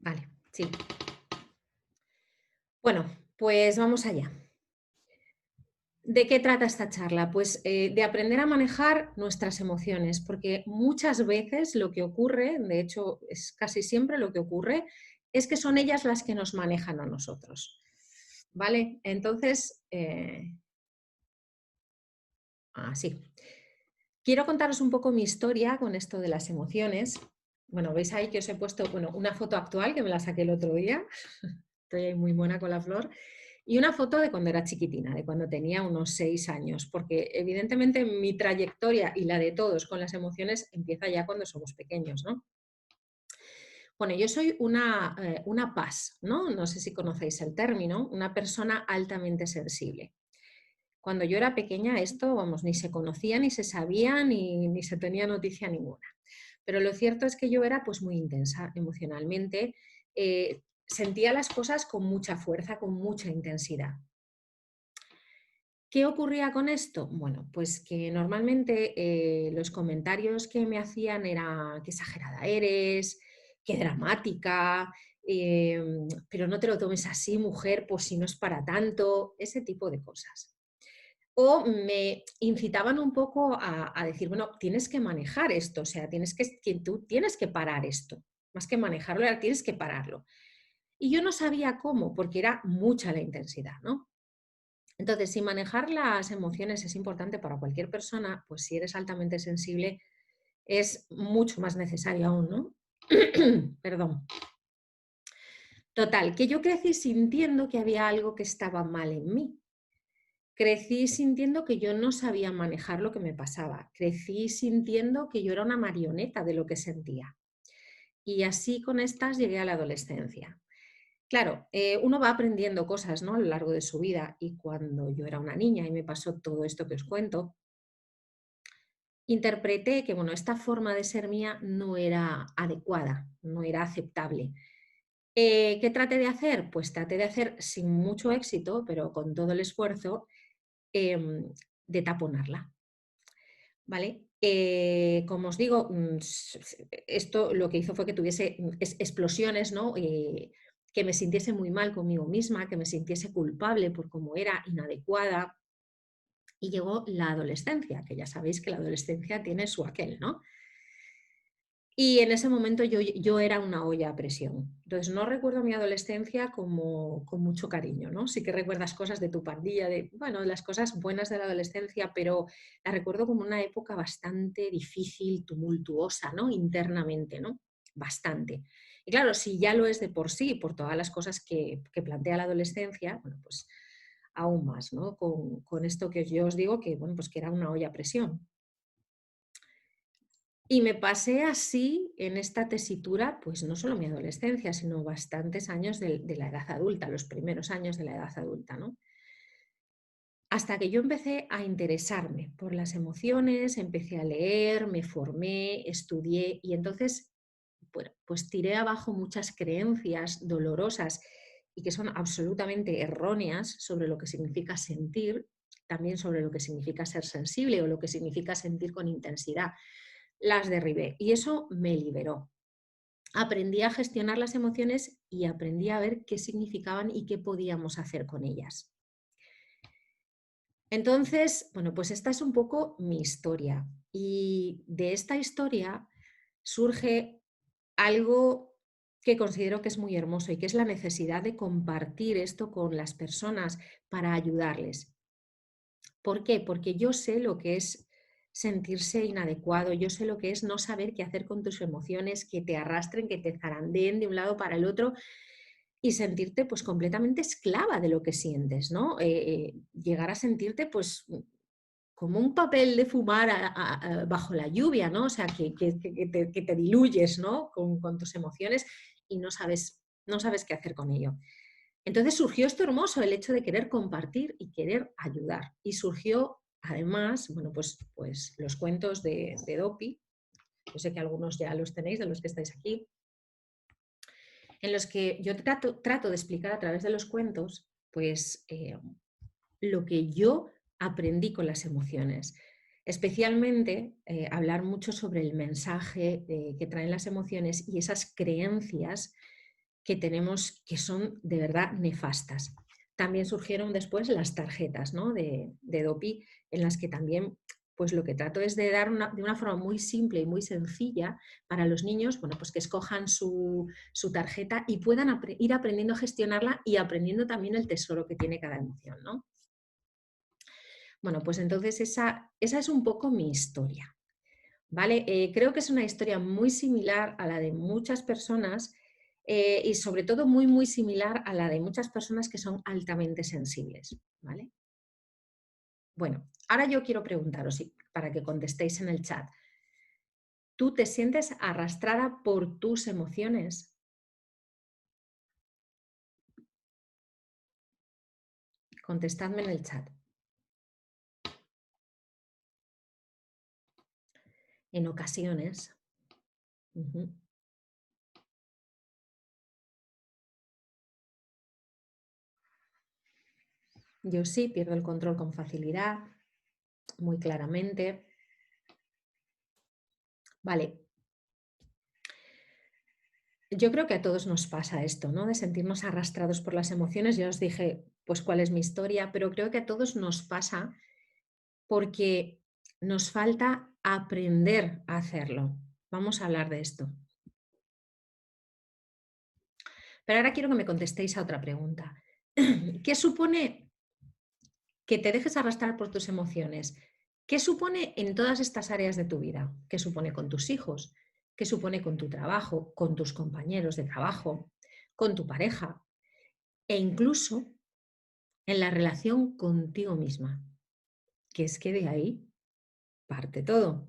Vale, sí. Bueno, pues vamos allá. ¿De qué trata esta charla? Pues de aprender a manejar nuestras emociones, porque muchas veces lo que ocurre, de hecho es casi siempre lo que ocurre, es que son ellas las que nos manejan a nosotros. ¿Vale? Entonces, así. Quiero contaros un poco mi historia con esto de las emociones. Bueno, veis ahí que os he puesto, bueno, una foto actual que me la saqué el otro día. Estoy ahí muy buena con la flor. Y una foto de cuando era chiquitina, de cuando tenía unos 6 años, porque evidentemente mi trayectoria y la de todos con las emociones empieza ya cuando somos pequeños, ¿no? Bueno, yo soy una PAS, ¿no? No sé si conocéis el término, una persona altamente sensible. Cuando yo era pequeña esto, vamos, ni se conocía, ni se sabía, ni se tenía noticia ninguna. Pero lo cierto es que yo era pues muy intensa emocionalmente, sentía las cosas con mucha fuerza, con mucha intensidad. ¿Qué ocurría con esto? Bueno, pues que normalmente los comentarios que me hacían era qué exagerada eres, qué dramática, pero no te lo tomes así, mujer, pues si no es para tanto, ese tipo de cosas. O me incitaban un poco a decir, bueno, tienes que manejar esto, o sea, tú tienes que parar esto, más que manejarlo, ahora tienes que pararlo. Y yo no sabía cómo, porque era mucha la intensidad, ¿no? Entonces, si manejar las emociones es importante para cualquier persona, pues si eres altamente sensible es mucho más necesario aún, ¿no? Perdón. Total, que yo crecí sintiendo que había algo que estaba mal en mí. Crecí sintiendo que yo no sabía manejar lo que me pasaba. Crecí sintiendo que yo era una marioneta de lo que sentía. Y así con estas llegué a la adolescencia. Claro, uno va aprendiendo cosas, ¿no? A lo largo de su vida y cuando yo era una niña y me pasó todo esto que os cuento, interpreté que, bueno, esta forma de ser mía no era adecuada, no era aceptable. ¿Qué traté de hacer? Pues traté de hacer sin mucho éxito, pero con todo el esfuerzo, de taponarla, ¿vale? Como os digo, esto lo que hizo fue que tuviese explosiones, ¿no? Que me sintiese muy mal conmigo misma, que me sintiese culpable por cómo era, inadecuada. Y llegó la adolescencia, que ya sabéis que la adolescencia tiene su aquel, ¿no? Y en ese momento yo era una olla a presión. Entonces no recuerdo mi adolescencia como con mucho cariño, ¿no? Sí que recuerdas cosas de tu pandilla, de, bueno, de las cosas buenas de la adolescencia, pero la recuerdo como una época bastante difícil, tumultuosa, ¿no? Internamente, ¿no? Bastante. Y claro, si ya lo es de por sí, por todas las cosas que plantea la adolescencia, bueno, pues aún más, ¿no? Con esto que yo os digo que, bueno, pues que era una olla a presión. Y me pasé así en esta tesitura, pues no solo mi adolescencia, sino bastantes años de la edad adulta, los primeros años de la edad adulta, ¿no? Hasta que yo empecé a interesarme por las emociones, empecé a leer, me formé, estudié y entonces, bueno, pues tiré abajo muchas creencias dolorosas y que son absolutamente erróneas sobre lo que significa sentir, también sobre lo que significa ser sensible o lo que significa sentir con intensidad. Las derribé y eso me liberó. Aprendí a gestionar las emociones y aprendí a ver qué significaban y qué podíamos hacer con ellas. Entonces, bueno, pues esta es un poco mi historia y de esta historia surge algo que considero que es muy hermoso y que es la necesidad de compartir esto con las personas para ayudarles. ¿Por qué? Porque yo sé lo que es sentirse inadecuado, yo sé lo que es no saber qué hacer con tus emociones, que te arrastren, que te zarandeen de un lado para el otro y sentirte pues completamente esclava de lo que sientes, ¿no? Llegar a sentirte pues como un papel de fumar bajo la lluvia, ¿no? O sea, que te diluyes, ¿no? Con tus emociones y no sabes qué hacer con ello. Entonces surgió esto hermoso, el hecho de querer compartir y querer ayudar. Y surgió, además, bueno, pues los cuentos de Dopi, yo sé que algunos ya los tenéis, de los que estáis aquí, en los que yo trato de explicar a través de los cuentos, pues lo que yo aprendí con las emociones. Especialmente hablar mucho sobre el mensaje que traen las emociones y esas creencias que tenemos que son de verdad nefastas. También surgieron después las tarjetas, ¿no?, de Dopy, en las que también pues lo que trato es de dar de una forma muy simple y muy sencilla para los niños, bueno, pues que escojan su tarjeta y puedan ir aprendiendo a gestionarla y aprendiendo también el tesoro que tiene cada emoción, ¿no? Bueno, pues entonces esa es un poco mi historia, ¿vale? Creo que es una historia muy similar a la de muchas personas y sobre todo muy, muy similar a la de muchas personas que son altamente sensibles, ¿vale? Bueno, ahora yo quiero preguntaros para que contestéis en el chat. ¿Tú te sientes arrastrada por tus emociones? Contestadme en el chat. En ocasiones. Ujú. Yo sí pierdo el control con facilidad, muy claramente. Vale. Yo creo que a todos nos pasa esto, ¿no? De sentirnos arrastrados por las emociones. Ya os dije, pues, cuál es mi historia, pero creo que a todos nos pasa porque nos falta aprender a hacerlo. Vamos a hablar de esto. Pero ahora quiero que me contestéis a otra pregunta. ¿Qué supone que te dejes arrastrar por tus emociones? ¿Qué supone en todas estas áreas de tu vida? ¿Qué supone con tus hijos? ¿Qué supone con tu trabajo, con tus compañeros de trabajo, con tu pareja? E incluso en la relación contigo misma, que es que de ahí parte todo.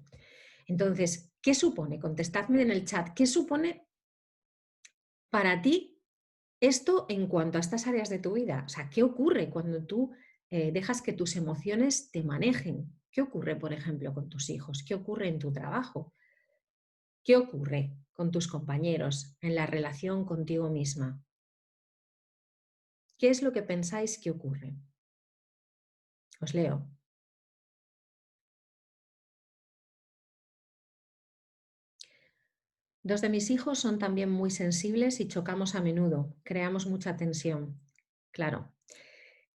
Entonces, ¿qué supone? Contestadme en el chat, ¿qué supone para ti esto en cuanto a estas áreas de tu vida? O sea, ¿qué ocurre cuando tú dejas que tus emociones te manejen? ¿Qué ocurre, por ejemplo, con tus hijos? ¿Qué ocurre en tu trabajo? ¿Qué ocurre con tus compañeros en la relación contigo misma? ¿Qué es lo que pensáis que ocurre? Os leo. Dos de mis hijos son también muy sensibles y chocamos a menudo. Creamos mucha tensión. Claro,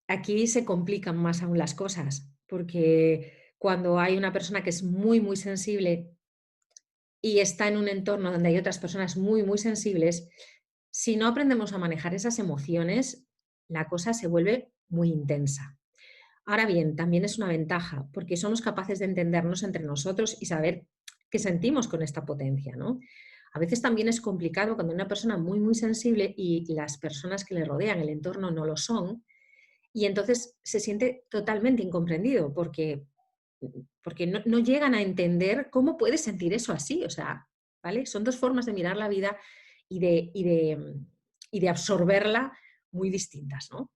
aquí se complican más aún las cosas, porque cuando hay una persona que es muy, muy sensible y está en un entorno donde hay otras personas muy, muy sensibles, si no aprendemos a manejar esas emociones, la cosa se vuelve muy intensa. Ahora bien, también es una ventaja, porque somos capaces de entendernos entre nosotros y saber qué sentimos con esta potencia, ¿no? A veces también es complicado cuando una persona muy, muy sensible y las personas que le rodean, el entorno, no lo son, y entonces se siente totalmente incomprendido porque no llegan a entender cómo puede sentir eso así, o sea, ¿vale? Son dos formas de mirar la vida y de absorberla muy distintas, ¿no?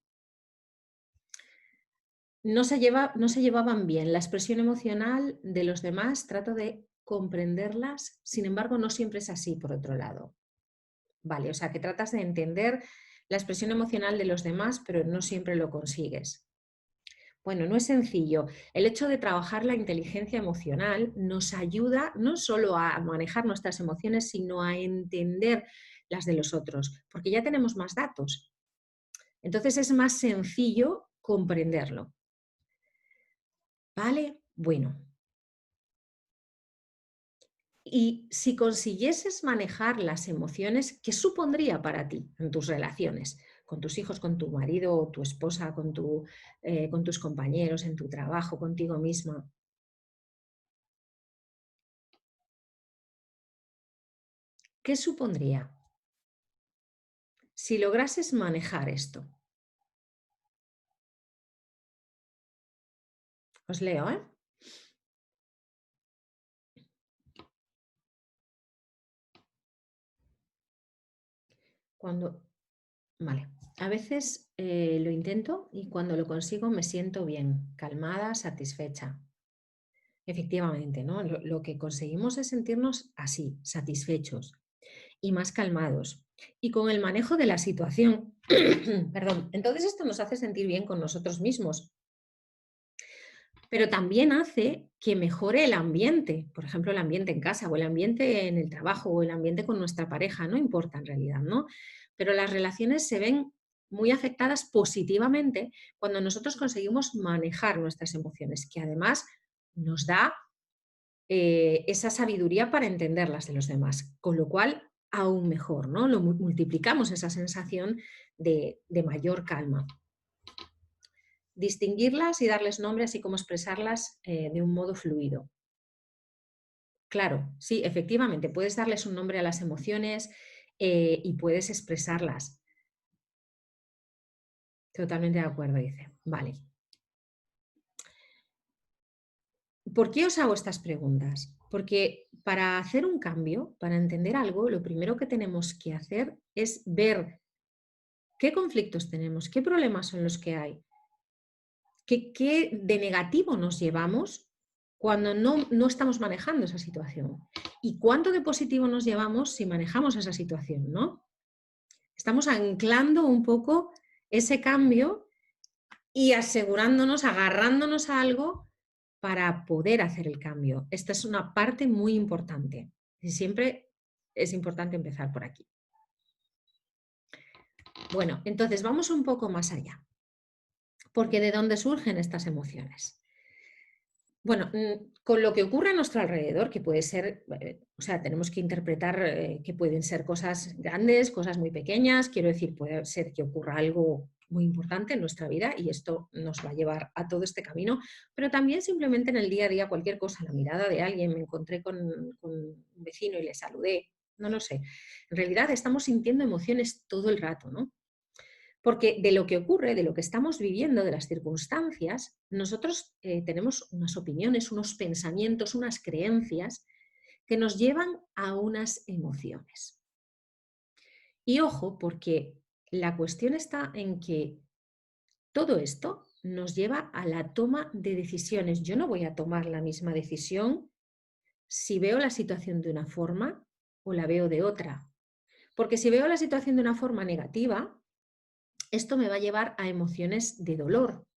No se llevaban bien. La expresión emocional de los demás, trato de comprenderlas, sin embargo, no siempre es así, por otro lado. Vale, o sea, que tratas de entender la expresión emocional de los demás, pero no siempre lo consigues. Bueno, no es sencillo. El hecho de trabajar la inteligencia emocional nos ayuda no solo a manejar nuestras emociones, sino a entender las de los otros, porque ya tenemos más datos. Entonces es más sencillo comprenderlo. ¿Vale? Bueno. Y si consiguieses manejar las emociones, ¿qué supondría para ti en tus relaciones? Con tus hijos, con tu marido o tu esposa, con tus compañeros, en tu trabajo, contigo misma. ¿Qué supondría si lograses manejar esto? Os leo, ¿eh? Cuando, vale. A veces lo intento y cuando lo consigo me siento bien, calmada, satisfecha. Efectivamente, ¿no? Lo que conseguimos es sentirnos así, satisfechos y más calmados y con el manejo de la situación. Perdón. Entonces esto nos hace sentir bien con nosotros mismos. pero también hace que mejore el ambiente, por ejemplo, el ambiente en casa o el ambiente en el trabajo o el ambiente con nuestra pareja, no importa en realidad, ¿no? Pero las relaciones se ven muy afectadas positivamente cuando nosotros conseguimos manejar nuestras emociones, que además nos da esa sabiduría para entenderlas de los demás, con lo cual aún mejor, ¿no? Multiplicamos esa sensación de mayor calma. Distinguirlas y darles nombre, así como expresarlas de un modo fluido. Claro, sí, efectivamente, puedes darles un nombre a las emociones y puedes expresarlas. Totalmente de acuerdo, dice. Vale. ¿Por qué os hago estas preguntas? Porque para hacer un cambio, para entender algo, lo primero que tenemos que hacer es ver qué conflictos tenemos, qué problemas son los que hay, qué de negativo nos llevamos cuando no estamos manejando esa situación y cuánto de positivo nos llevamos si manejamos esa situación, ¿no? Estamos anclando un poco ese cambio y asegurándonos, agarrándonos a algo para poder hacer el cambio. Esta es una parte muy importante y siempre es importante empezar por aquí. Bueno, entonces vamos un poco más allá. Porque ¿de dónde surgen estas emociones? Bueno, con lo que ocurre a nuestro alrededor, que puede ser, o sea, tenemos que interpretar que pueden ser cosas grandes, cosas muy pequeñas, quiero decir, puede ser que ocurra algo muy importante en nuestra vida y esto nos va a llevar a todo este camino, pero también simplemente en el día a día cualquier cosa, la mirada de alguien, me encontré con un vecino y le saludé, no lo sé. En realidad estamos sintiendo emociones todo el rato, ¿no? Porque de lo que ocurre, de lo que estamos viviendo, de las circunstancias, nosotros tenemos unas opiniones, unos pensamientos, unas creencias que nos llevan a unas emociones. Y ojo, porque la cuestión está en que todo esto nos lleva a la toma de decisiones. Yo no voy a tomar la misma decisión si veo la situación de una forma o la veo de otra. Porque si veo la situación de una forma negativa, esto me va a llevar a emociones de dolor.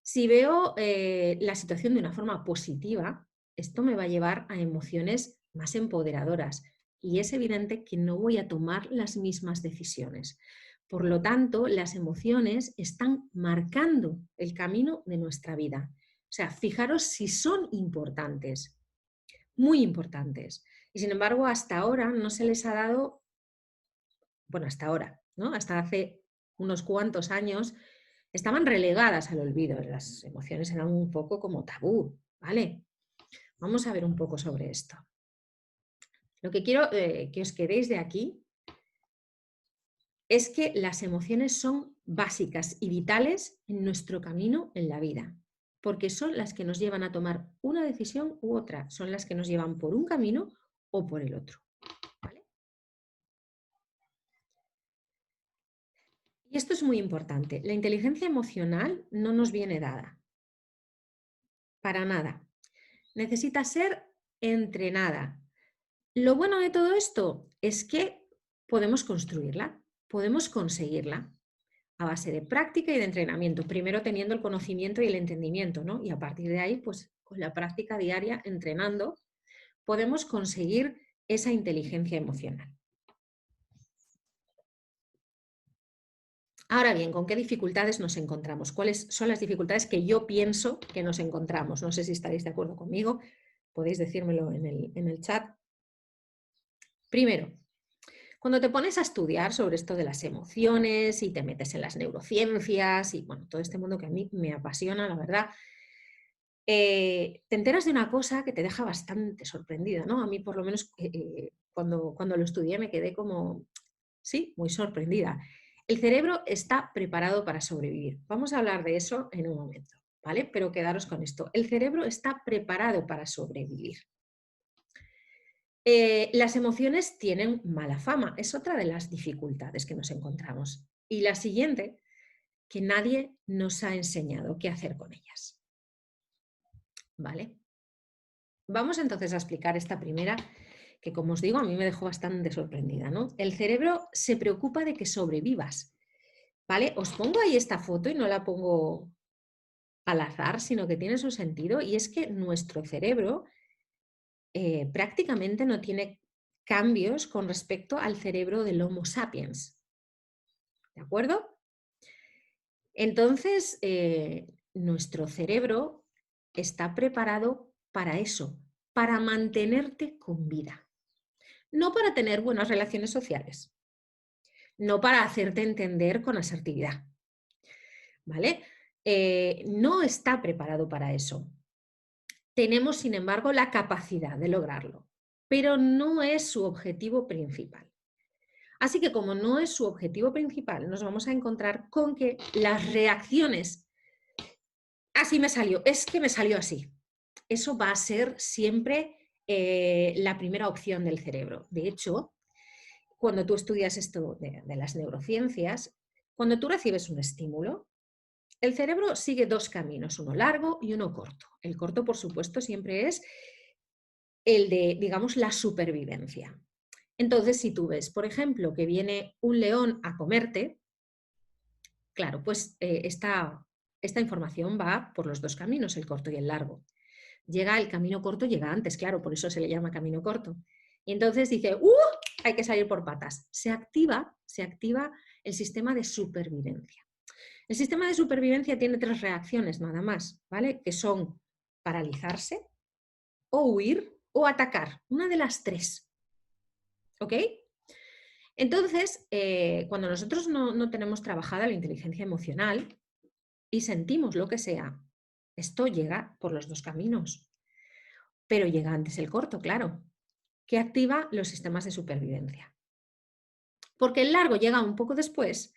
Si veo la situación de una forma positiva, esto me va a llevar a emociones más empoderadoras y es evidente que no voy a tomar las mismas decisiones. Por lo tanto, las emociones están marcando el camino de nuestra vida. O sea, fijaros si son importantes, muy importantes. Y sin embargo, hasta ahora no se les ha dado, bueno, hasta ahora, ¿no? Hasta hace unos cuantos años estaban relegadas al olvido. Las emociones eran un poco como tabú, ¿vale? Vamos a ver un poco sobre esto. Lo que quiero que os quedéis de aquí es que las emociones son básicas y vitales en nuestro camino en la vida, porque son las que nos llevan a tomar una decisión u otra, son las que nos llevan por un camino o por el otro. ¿Vale? Y esto es muy importante. La inteligencia emocional no nos viene dada, para nada. Necesita ser entrenada. Lo bueno de todo esto es que podemos construirla, podemos conseguirla a base de práctica y de entrenamiento, primero teniendo el conocimiento y el entendimiento, ¿no? Y a partir de ahí, pues con la práctica diaria, entrenando, podemos conseguir esa inteligencia emocional. Ahora bien, ¿con qué dificultades nos encontramos? ¿Cuáles son las dificultades que yo pienso que nos encontramos? No sé si estaréis de acuerdo conmigo, podéis decírmelo en el chat. Primero, cuando te pones a estudiar sobre esto de las emociones y te metes en las neurociencias y bueno, todo este mundo que a mí me apasiona, la verdad, te enteras de una cosa que te deja bastante sorprendida, ¿no? A mí por lo menos cuando lo estudié me quedé como, sí, muy sorprendida. El cerebro está preparado para sobrevivir. Vamos a hablar de eso en un momento, ¿vale? Pero quedaros con esto. El cerebro está preparado para sobrevivir. Las emociones tienen mala fama, es otra de las dificultades que nos encontramos. Y la siguiente, que nadie nos ha enseñado qué hacer con ellas. ¿Vale? Vamos entonces a explicar esta primera, que como os digo, a mí me dejó bastante sorprendida, ¿no? El cerebro se preocupa de que sobrevivas, ¿vale? Os pongo ahí esta foto y no la pongo al azar, sino que tiene su sentido, y es que nuestro cerebro prácticamente no tiene cambios con respecto al cerebro del Homo sapiens. ¿De acuerdo? Entonces, nuestro cerebro está preparado para eso, para mantenerte con vida, no para tener buenas relaciones sociales, no para hacerte entender con asertividad, ¿vale? No está preparado para eso. Tenemos, sin embargo, la capacidad de lograrlo, pero no es su objetivo principal. Así que como no es su objetivo principal, nos vamos a encontrar con que las reacciones, así me salió, es que me salió así. Eso va a ser siempre la primera opción del cerebro. De hecho, cuando tú estudias esto de las neurociencias, cuando tú recibes un estímulo, el cerebro sigue dos caminos, uno largo y uno corto. El corto, por supuesto, siempre es el de, digamos, la supervivencia. Entonces, si tú ves, por ejemplo, que viene un león a comerte, claro, pues esta información va por los dos caminos, el corto y el largo. Llega el camino corto, llega antes, claro, por eso se le llama camino corto. Y entonces dice, hay que salir por patas. Se activa el sistema de supervivencia. El sistema de supervivencia tiene tres reacciones nada más, ¿vale? Que son paralizarse, o huir, o atacar. Una de las tres. ¿Ok? Entonces, cuando nosotros no tenemos trabajada la inteligencia emocional y sentimos lo que sea, esto llega por los dos caminos, pero llega antes el corto, claro, que activa los sistemas de supervivencia. Porque el largo llega un poco después,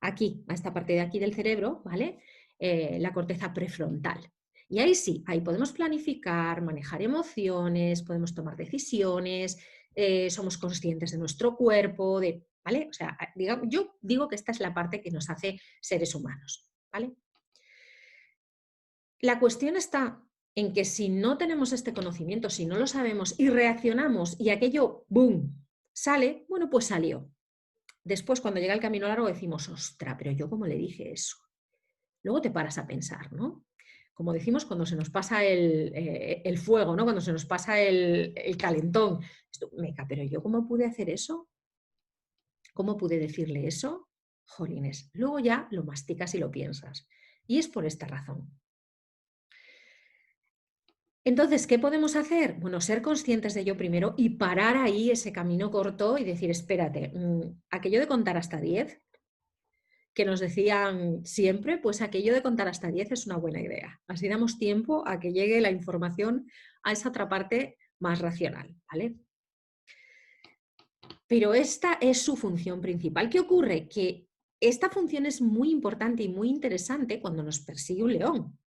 aquí, a esta parte de aquí del cerebro, ¿vale? La corteza prefrontal. Y ahí sí, ahí podemos planificar, manejar emociones, podemos tomar decisiones, somos conscientes de nuestro cuerpo, ¿vale? O sea, digamos, yo digo que esta es la parte que nos hace seres humanos, ¿vale? La cuestión está en que si no tenemos este conocimiento, si no lo sabemos y reaccionamos y aquello, ¡boom!, sale, bueno, pues salió. Después, cuando llega el camino largo, decimos, ostra, pero yo cómo le dije eso. Luego te paras a pensar, ¿no? Como decimos, cuando se nos pasa el fuego, ¿no? Cuando se nos pasa el calentón. Esto, meca, pero yo cómo pude hacer eso, cómo pude decirle eso, jolines. Luego ya lo masticas y lo piensas. Y es por esta razón. Entonces, ¿qué podemos hacer? Bueno, ser conscientes de ello primero y parar ahí ese camino corto y decir, espérate, aquello de contar hasta 10 que nos decían siempre, pues aquello de contar hasta 10 es una buena idea. Así damos tiempo a que llegue la información a esa otra parte más racional, ¿vale? Pero esta es su función principal. ¿Qué ocurre? Que esta función es muy importante y muy interesante cuando nos persigue un león.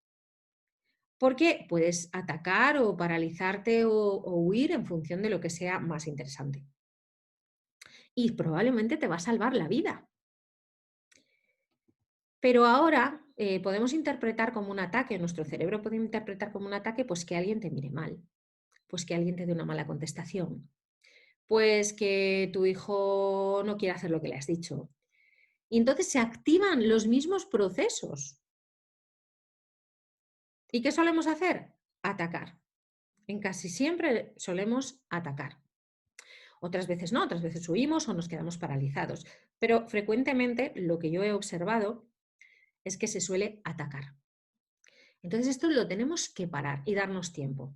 Porque puedes atacar o paralizarte o huir en función de lo que sea más interesante. Y probablemente te va a salvar la vida. Pero ahora podemos interpretar como un ataque, nuestro cerebro puede interpretar como un ataque, pues que alguien te mire mal, pues que alguien te dé una mala contestación, pues que tu hijo no quiere hacer lo que le has dicho. Y entonces se activan los mismos procesos. ¿Y qué solemos hacer? Atacar. En casi siempre solemos atacar. Otras veces no, otras veces huimos o nos quedamos paralizados. Pero frecuentemente lo que yo he observado es que se suele atacar. Entonces esto lo tenemos que parar y darnos tiempo.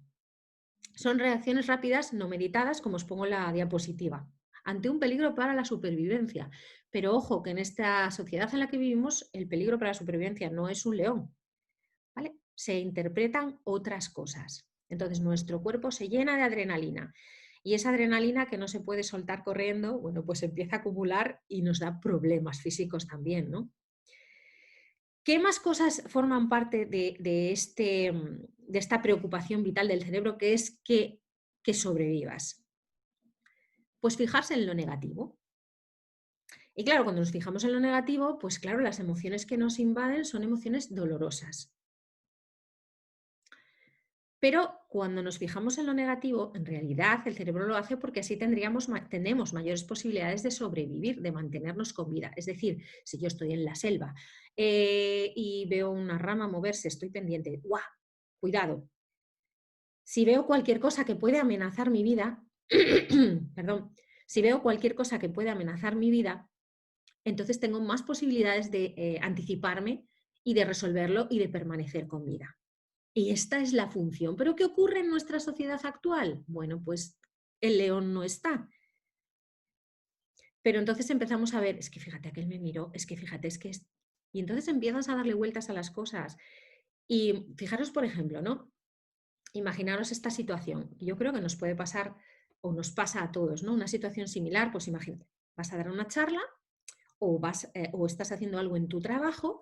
Son reacciones rápidas no meditadas, como os pongo en la diapositiva, ante un peligro para la supervivencia. Pero ojo, que en esta sociedad en la que vivimos el peligro para la supervivencia no es un león, ¿vale? Se interpretan otras cosas. Entonces nuestro cuerpo se llena de adrenalina y esa adrenalina que no se puede soltar corriendo, bueno, pues empieza a acumular y nos da problemas físicos también, ¿no? ¿Qué más cosas forman parte de esta preocupación vital del cerebro, que es que sobrevivas? Pues fijarse en lo negativo. Y claro, cuando nos fijamos en lo negativo, pues claro, las emociones que nos invaden son emociones dolorosas. Pero cuando nos fijamos en lo negativo, en realidad el cerebro lo hace porque así tenemos mayores posibilidades de sobrevivir, de mantenernos con vida. Es decir, si yo estoy en la selva y veo una rama moverse, estoy pendiente, ¡guau! Cuidado. Si veo cualquier cosa que puede amenazar mi vida, perdón, si veo cualquier cosa que puede amenazar mi vida, entonces tengo más posibilidades de anticiparme y de resolverlo y de permanecer con vida. Y esta es la función. ¿Pero qué ocurre en nuestra sociedad actual? Bueno, pues el león no está. Pero entonces empezamos a ver, es que fíjate, aquel me miró, es que fíjate, es que es... Y entonces empiezas a darle vueltas a las cosas. Y fijaros, por ejemplo, ¿no? Imaginaros esta situación. Yo creo que nos puede pasar o nos pasa a todos, ¿no? Una situación similar, pues imagínate, vas a dar una charla o estás haciendo algo en tu trabajo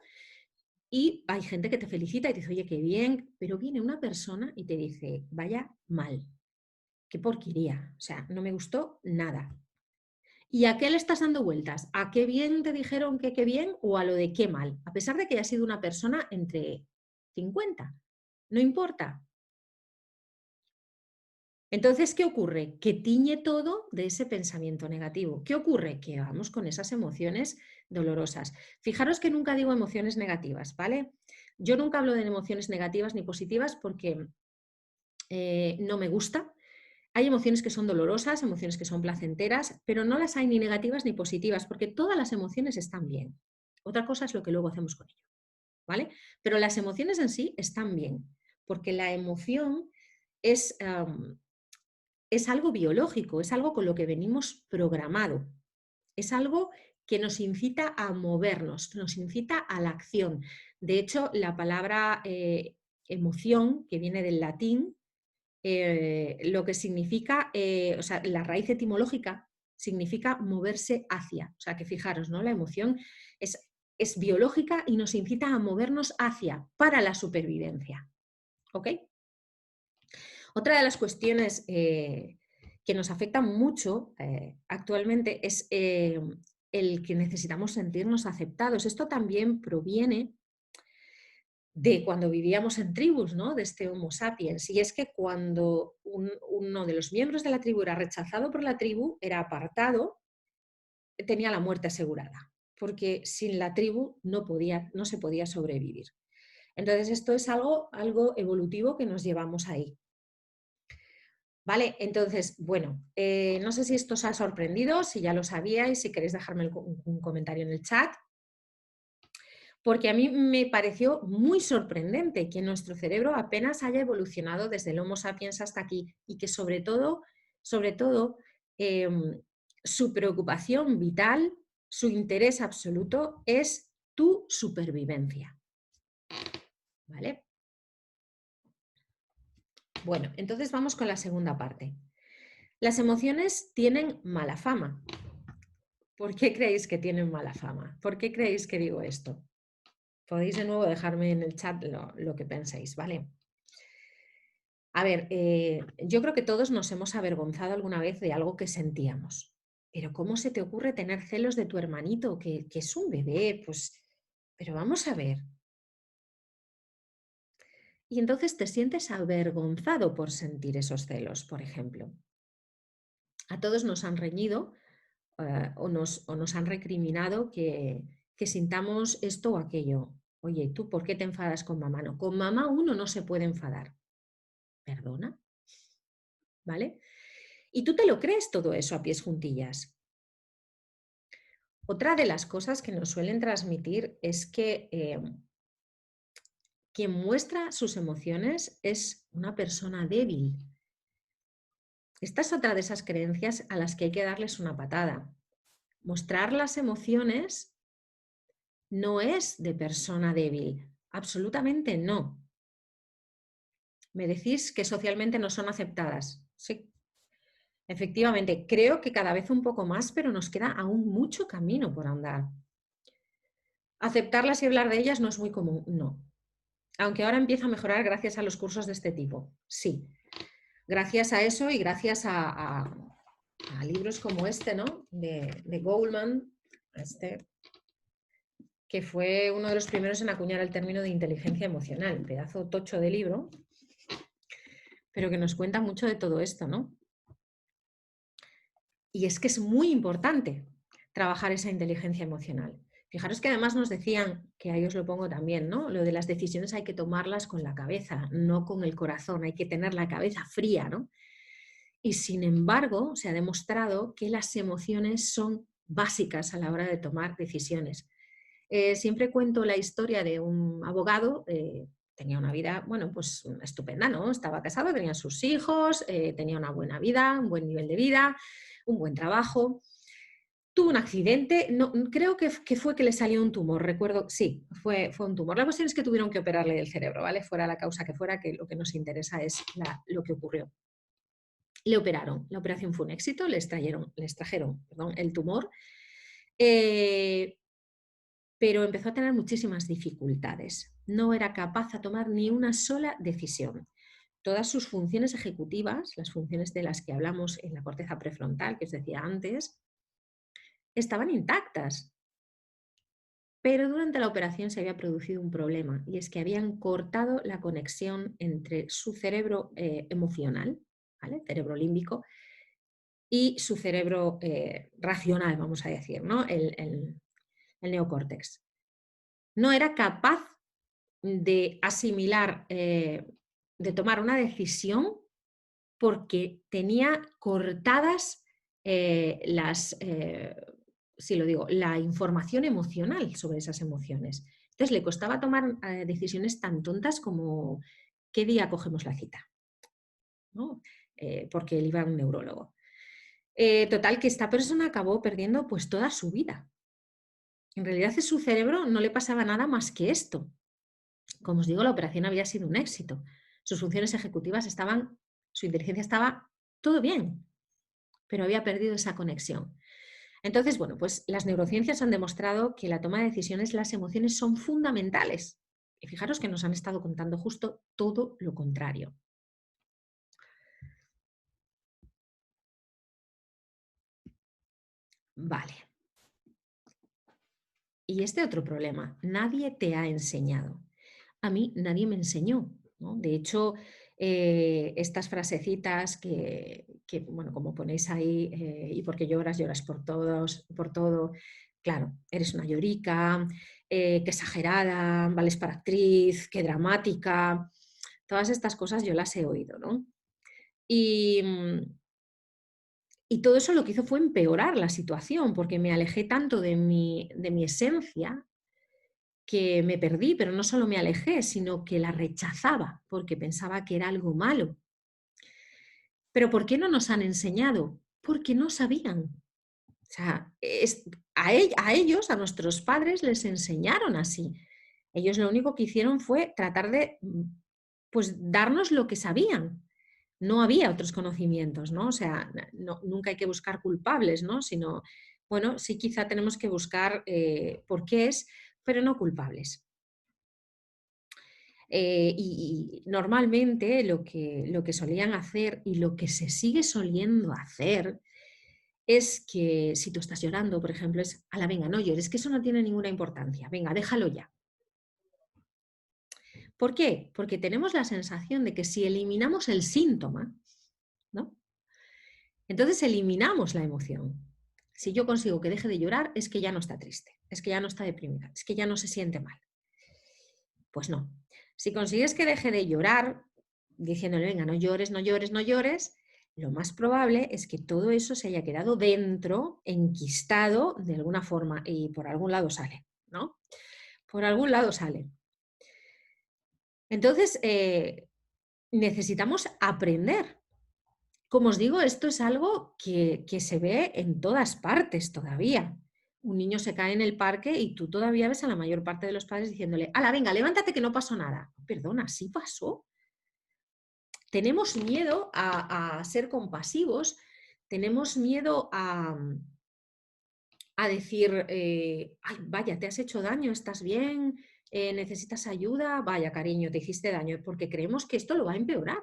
y hay gente que te felicita y te dice, oye, qué bien, pero viene una persona y te dice, vaya mal, qué porquería, o sea, no me gustó nada. ¿Y a qué le estás dando vueltas? ¿A qué bien te dijeron que qué bien o a lo de qué mal? A pesar de que haya sido una persona entre 50, no importa. Entonces, ¿qué ocurre? Que tiñe todo de ese pensamiento negativo. ¿Qué ocurre? Que vamos con esas emociones dolorosas. Fijaros que nunca digo emociones negativas, ¿vale? Yo nunca hablo de emociones negativas ni positivas porque no me gusta. Hay emociones que son dolorosas, emociones que son placenteras, pero no las hay ni negativas ni positivas porque todas las emociones están bien. Otra cosa es lo que luego hacemos con ello, ¿vale? Pero las emociones en sí están bien porque la emoción es... es algo biológico, es algo con lo que venimos programado, es algo que nos incita a movernos, nos incita a la acción. De hecho, la palabra emoción, que viene del latín, lo que significa, o sea, la raíz etimológica significa moverse hacia. O sea, que fijaros, ¿no? La emoción es biológica y nos incita a movernos hacia, para la supervivencia. ¿Ok? Otra de las cuestiones que nos afectan mucho actualmente es el que necesitamos sentirnos aceptados. Esto también proviene de cuando vivíamos en tribus, ¿no? De este Homo sapiens. Y es que cuando uno de los miembros de la tribu era rechazado por la tribu, era apartado, tenía la muerte asegurada, porque sin la tribu no se podía sobrevivir. Entonces, esto es algo evolutivo que nos llevamos ahí. Vale, entonces, bueno, no sé si esto os ha sorprendido, si ya lo sabíais, si queréis dejarme un comentario en el chat, porque a mí me pareció muy sorprendente que nuestro cerebro apenas haya evolucionado desde el Homo sapiens hasta aquí y que sobre todo, su preocupación vital, su interés absoluto es tu supervivencia. ¿Vale? Bueno, entonces vamos con la segunda parte. Las emociones tienen mala fama. ¿Por qué creéis que tienen mala fama? ¿Por qué creéis que digo esto? Podéis de nuevo dejarme en el chat lo que penséis, ¿vale? A ver, yo creo que todos nos hemos avergonzado alguna vez de algo que sentíamos. Pero ¿cómo se te ocurre tener celos de tu hermanito, que es un bebé? Pues, pero vamos a ver. Y entonces te sientes avergonzado por sentir esos celos, por ejemplo. A todos nos han reñido o nos han recriminado que sintamos esto o aquello. Oye, ¿tú por qué te enfadas con mamá? No, con mamá uno no se puede enfadar. ¿Perdona? ¿Vale? Y tú te lo crees todo eso a pies juntillas. Otra de las cosas que nos suelen transmitir es que quien muestra sus emociones es una persona débil. Esta es otra de esas creencias a las que hay que darles una patada. Mostrar las emociones no es de persona débil, absolutamente no. Me decís que socialmente no son aceptadas. Sí, efectivamente, creo que cada vez un poco más, pero nos queda aún mucho camino por andar. Aceptarlas y hablar de ellas no es muy común, no. Aunque ahora empieza a mejorar gracias a los cursos de este tipo, sí. Gracias a eso y gracias a libros como este, ¿no? De Goleman, que fue uno de los primeros en acuñar el término de inteligencia emocional, pedazo tocho de libro. pero que nos cuenta mucho de todo esto, ¿no? Y es que es muy importante trabajar esa inteligencia emocional. Fijaros que además nos decían, que ahí os lo pongo también, ¿no? Lo de las decisiones hay que tomarlas con la cabeza, no con el corazón, hay que tener la cabeza fría, ¿no? Y sin embargo, se ha demostrado que las emociones son básicas a la hora de tomar decisiones. Siempre cuento la historia de un abogado, tenía una vida, bueno, pues estupenda, ¿no? Estaba casado, tenía sus hijos, tenía una buena vida, un buen nivel de vida, un buen trabajo. Tuvo un accidente, no, creo que fue que le salió un tumor, recuerdo, sí, fue un tumor. La cuestión es que tuvieron que operarle el cerebro, ¿vale? Fuera la causa que fuera, que lo que nos interesa es lo que ocurrió. Le operaron, la operación fue un éxito, les trajeron perdón, el tumor, pero empezó a tener muchísimas dificultades. No era capaz de tomar ni una sola decisión. Todas sus funciones ejecutivas, las funciones de las que hablamos en la corteza prefrontal, que os decía antes, estaban intactas. Pero durante la operación se había producido un problema y es que habían cortado la conexión entre su cerebro emocional, ¿vale? Cerebro límbico, y su cerebro racional, vamos a decir, ¿no? El neocórtex. No era capaz de asimilar, de tomar una decisión porque tenía cortadas si lo digo, la información emocional sobre esas emociones. Entonces le costaba tomar decisiones tan tontas como qué día cogemos la cita, ¿no? Porque él iba a un neurólogo. Total, que esta persona acabó perdiendo pues toda su vida. En realidad en su cerebro no le pasaba nada más que esto. Como os digo, la operación había sido un éxito. Sus funciones ejecutivas estaban, su inteligencia estaba todo bien, pero había perdido esa conexión. Entonces, bueno, pues las neurociencias han demostrado que la toma de decisiones, las emociones son fundamentales. Y fijaros que nos han estado contando justo todo lo contrario. Vale. Y este otro problema, nadie te ha enseñado. A mí nadie me enseñó, ¿no? De hecho, estas frasecitas bueno, como ponéis ahí, y porque lloras, lloras por todos, por todo. Claro, eres una llorica, qué exagerada, vales para actriz, qué dramática. Todas estas cosas yo las he oído, ¿no? Y, y todo eso lo que hizo fue empeorar la situación, porque me alejé tanto de mi esencia que me perdí, pero no solo me alejé, sino que la rechazaba porque pensaba que era algo malo. Pero ¿por qué no nos han enseñado? Porque no sabían. O sea, a ellos, a nuestros padres, les enseñaron así. Ellos lo único que hicieron fue tratar de, pues, darnos lo que sabían. No había otros conocimientos, ¿no? O sea, nunca hay que buscar culpables, ¿no? Sino, bueno, sí quizá tenemos que buscar por qué es, pero no culpables. Y normalmente lo que solían hacer y lo que se sigue soliendo hacer es que si tú estás llorando, por ejemplo, es, ala, venga, no llores, que eso no tiene ninguna importancia, venga, déjalo ya. ¿Por qué? Porque tenemos la sensación de que si eliminamos el síntoma, ¿no? Entonces eliminamos la emoción. Si yo consigo que deje de llorar, es que ya no está triste, es que ya no está deprimida, es que ya no se siente mal. Pues no. Si consigues que deje de llorar, diciéndole, venga, no llores, no llores, no llores, lo más probable es que todo eso se haya quedado dentro, enquistado de alguna forma, y por algún lado sale, ¿no? Por algún lado sale. Entonces, necesitamos aprender. Como os digo, esto es algo que se ve en todas partes todavía. Un niño se cae en el parque y tú todavía ves a la mayor parte de los padres diciéndole, ala, venga, levántate que no pasó nada. Perdona, ¿sí pasó? Tenemos miedo a ser compasivos, tenemos miedo a decir, ay, vaya, te has hecho daño, ¿estás bien? ¿Necesitas ayuda? Vaya, cariño, te hiciste daño, porque creemos que esto lo va a empeorar.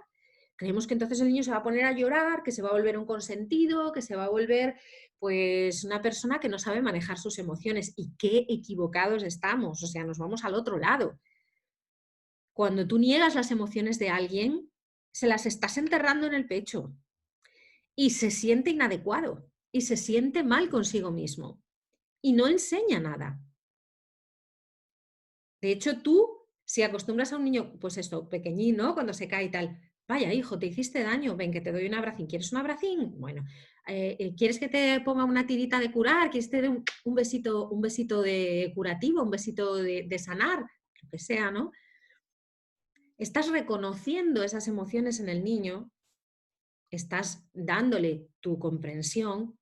Creemos que entonces el niño se va a poner a llorar, que se va a volver un consentido, que se va a volver pues una persona que no sabe manejar sus emociones. Y qué equivocados estamos, o sea, nos vamos al otro lado. Cuando tú niegas las emociones de alguien, se las estás enterrando en el pecho y se siente inadecuado y se siente mal consigo mismo y no enseña nada. De hecho, tú, si acostumbras a un niño, pues esto, pequeñín, ¿no? Cuando se cae y tal, vaya, hijo, te hiciste daño, ven que te doy un abracín. ¿Quieres un abracín? Bueno, ¿quieres que te ponga una tirita de curar? ¿Quieres que te dé un besito de curativo, un besito de sanar? Lo que sea, ¿no? Estás reconociendo esas emociones en el niño, estás dándole tu comprensión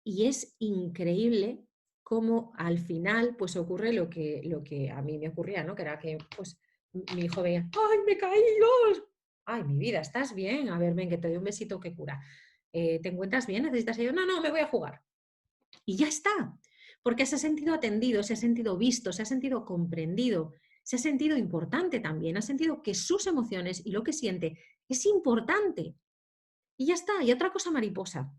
y es increíble cómo al final pues ocurre lo que a mí me ocurría, ¿no? Que era que pues mi hijo veía, ¡ay, me caí! ¡Oh! ¡Ay, mi vida, estás bien! A ver, ven, que te doy un besito que cura. ¿Te encuentras bien? ¿Necesitas ayuda? No, no, me voy a jugar. Y ya está, porque se ha sentido atendido, se ha sentido visto, se ha sentido comprendido, se ha sentido importante también, ha sentido que sus emociones y lo que siente es importante. Y ya está, y otra cosa mariposa.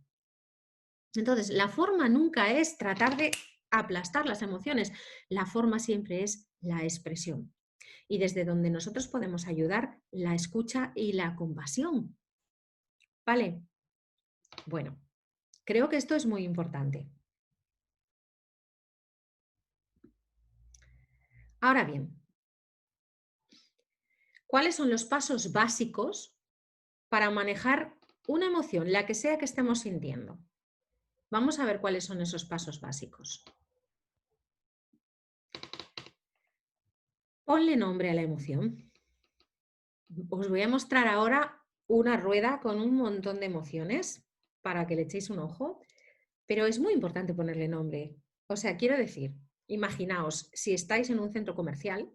Entonces, la forma nunca es tratar de aplastar las emociones, la forma siempre es la expresión. Y desde donde nosotros podemos ayudar, la escucha y la compasión. ¿Vale? Bueno, creo que esto es muy importante. Ahora bien, ¿cuáles son los pasos básicos para manejar una emoción, la que sea que estemos sintiendo? Vamos a ver cuáles son esos pasos básicos. Ponle nombre a la emoción. Os voy a mostrar ahora una rueda con un montón de emociones para que le echéis un ojo, pero es muy importante ponerle nombre. O sea, quiero decir, imaginaos, si estáis en un centro comercial,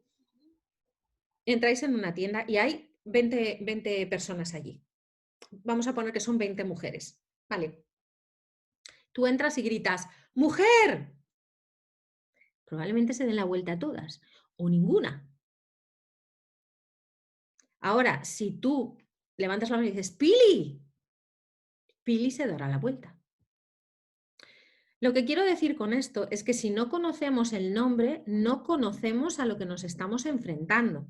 entráis en una tienda y hay 20 personas allí. Vamos a poner que son 20 mujeres. Vale. Tú entras y gritas, ¡mujer! Probablemente se den la vuelta a todas o ninguna. Ahora, si tú levantas la mano y dices, Pili, Pili se dará la vuelta. Lo que quiero decir con esto es que si no conocemos el nombre, no conocemos a lo que nos estamos enfrentando.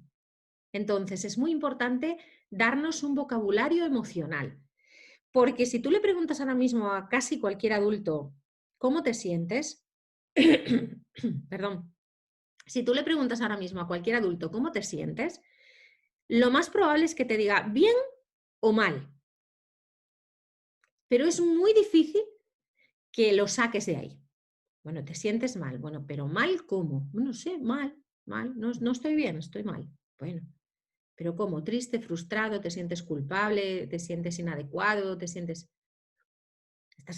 Entonces, es muy importante darnos un vocabulario emocional. Porque si tú le preguntas ahora mismo a casi cualquier adulto, ¿cómo te sientes? Perdón. Si tú le preguntas ahora mismo a cualquier adulto, ¿cómo te sientes? Lo más probable es que te diga bien o mal. Pero es muy difícil que lo saques de ahí. Bueno, te sientes mal. Bueno, pero mal, ¿cómo? No sé, mal, no estoy bien, estoy mal. Bueno, pero ¿cómo? Triste, frustrado, te sientes culpable, te sientes inadecuado, estás